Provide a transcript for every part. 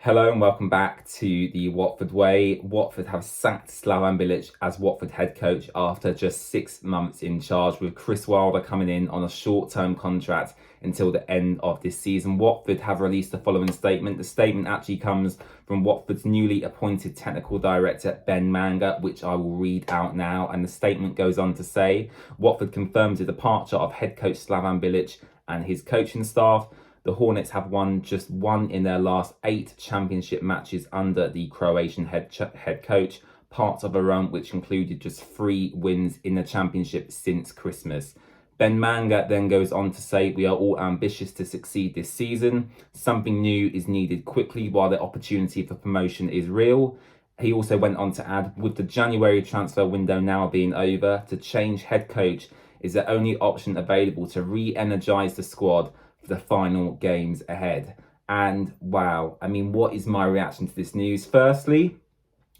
Hello and welcome back to the Watford Way. Watford have sacked Slaven Bilic as Watford head coach after just 6 months in charge, with Chris Wilder coming in on a short-term contract until the end of this season. Watford have released the following statement. The statement actually comes from Watford's newly appointed technical director, Ben Manga, which I will read out now. And the statement goes on to say, Watford confirms the departure of head coach Slaven Bilic and his coaching staff. The Hornets have won just one in their last 8 championship matches under the Croatian head coach, part of a run which included just 3 wins in the championship since Christmas. Ben Manga then goes on to say, we are all ambitious to succeed this season. Something new is needed quickly while the opportunity for promotion is real. He also went on to add, with the January transfer window now being over, to change head coach is the only option available to re-energise the squad for the final games ahead. And wow, I mean, what is my reaction to this news? Firstly,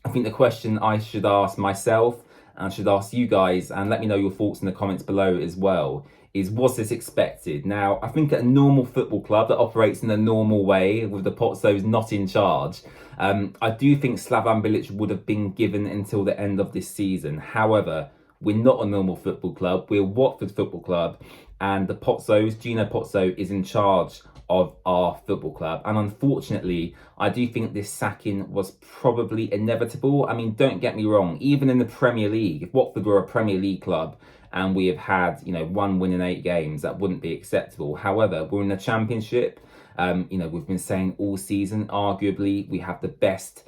I think the question I should ask myself and should ask you guys, and let me know your thoughts in the comments below as well, is, was this expected? Now, I think at a normal football club that operates in a normal way with the Pozzos not in charge, I do think Slaven Bilic would have been given until the end of this season. However, we're not a normal football club. We're Watford Football Club, and the Pozzos, Gino Pozzo, is in charge of our football club. And unfortunately, I do think this sacking was probably inevitable. I mean, don't get me wrong, even in the Premier League, if Watford were a Premier League club and we have had, 1 win in 8 games, that wouldn't be acceptable. However, we're in the Championship. We've been saying all season, arguably, we have the best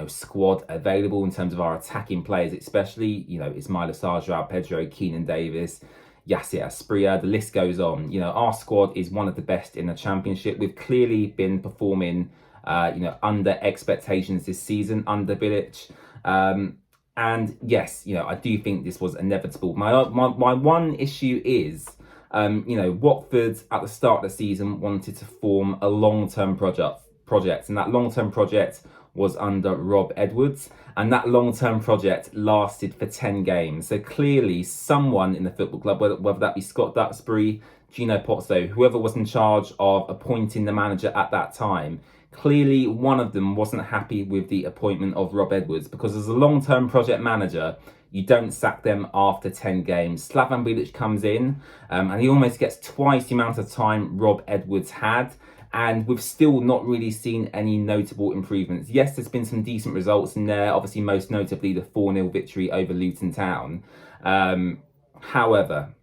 squad available in terms of our attacking players, especially, Ismaila Sarr, Pedro, Keenan Davis, Yassir Asprilla, the list goes on. Our squad is one of the best in the Championship. We've clearly been performing, under expectations this season under Bilic. And yes, I do think this was inevitable. My one issue is, Watford at the start of the season wanted to form a long-term project, and that long-term project was under Rob Edwards, and that long-term project lasted for 10 games. So clearly someone in the football club, whether that be Scott Duxbury, Gino Pozzo, whoever was in charge of appointing the manager at that time, clearly one of them wasn't happy with the appointment of Rob Edwards, because as a long-term project manager, you don't sack them after 10 games. Slaven Bilic comes in, and he almost gets twice the amount of time Rob Edwards had. And we've still not really seen any notable improvements. Yes, there's been some decent results in there, obviously most notably the 4-0 victory over Luton Town. However,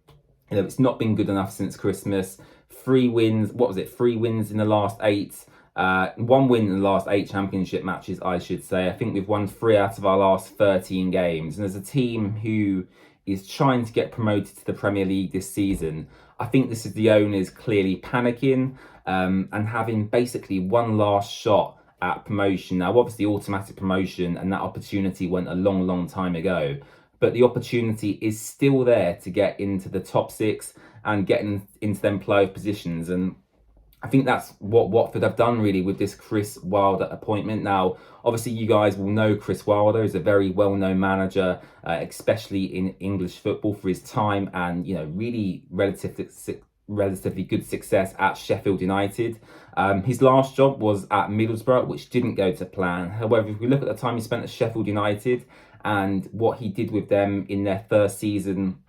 it's not been good enough since Christmas. 3 wins, 3 wins in the last 8. 1 win in the last 8 championship matches, I should say. I think we've won 3 out of our last 13 games. And as a team who is trying to get promoted to the Premier League this season, I think this is the owners clearly panicking, and having basically one last shot at promotion. Now, obviously, automatic promotion and that opportunity went a long, long time ago. But the opportunity is still there to get into the top 6 and get into them playoff positions. And I think that's what Watford have done really with this Chris Wilder appointment. Now, obviously, you guys will know Chris Wilder is a very well-known manager, especially in English football, for his time and, really relatively good success at Sheffield United. His last job was at Middlesbrough, which didn't go to plan. However, if we look at the time he spent at Sheffield United and what he did with them in their first season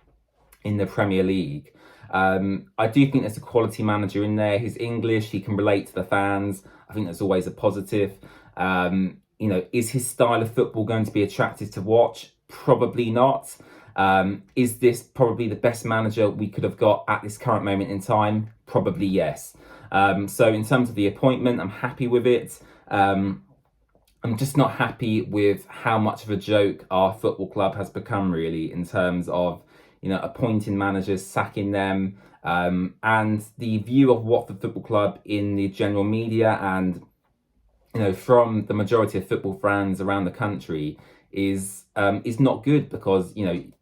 in the Premier League, I do think there's a quality manager in there. He's English, he can relate to the fans. I think that's always a positive. Is his style of football going to be attractive to watch? Probably not. Is this probably the best manager we could have got at this current moment in time? Probably yes. So in terms of the appointment, I'm happy with it. I'm just not happy with how much of a joke our football club has become, really, in terms of appointing managers, sacking them, and the view of Watford Football Club in the general media and from the majority of football fans around the country is not good, because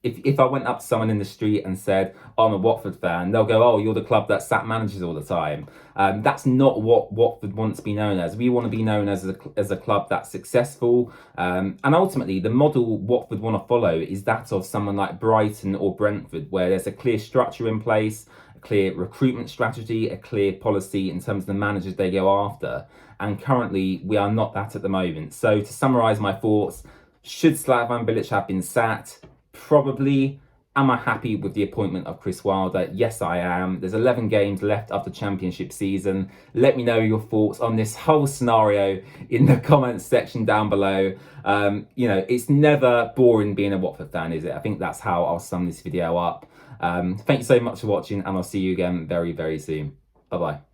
if I went up to someone in the street and said, oh, I'm a Watford fan, they'll go, oh, you're the club that sack managers all the time. That's not what Watford wants to be known as. We want to be known as a club that's successful, and ultimately the model Watford want to follow is that of someone like Brighton or Brentford, where there's a clear structure in place, a clear recruitment strategy, a clear policy in terms of the managers they go after. And currently, we are not that at the moment. So to summarise my thoughts, should Slaven Bilic have been sacked? Probably. Am I happy with the appointment of Chris Wilder? Yes, I am. There's 11 games left of the championship season. Let me know your thoughts on this whole scenario in the comments section down below. It's never boring being a Watford fan, is it? I think that's how I'll sum this video up. Thank you so much for watching, and I'll see you again very, very soon. Bye-bye.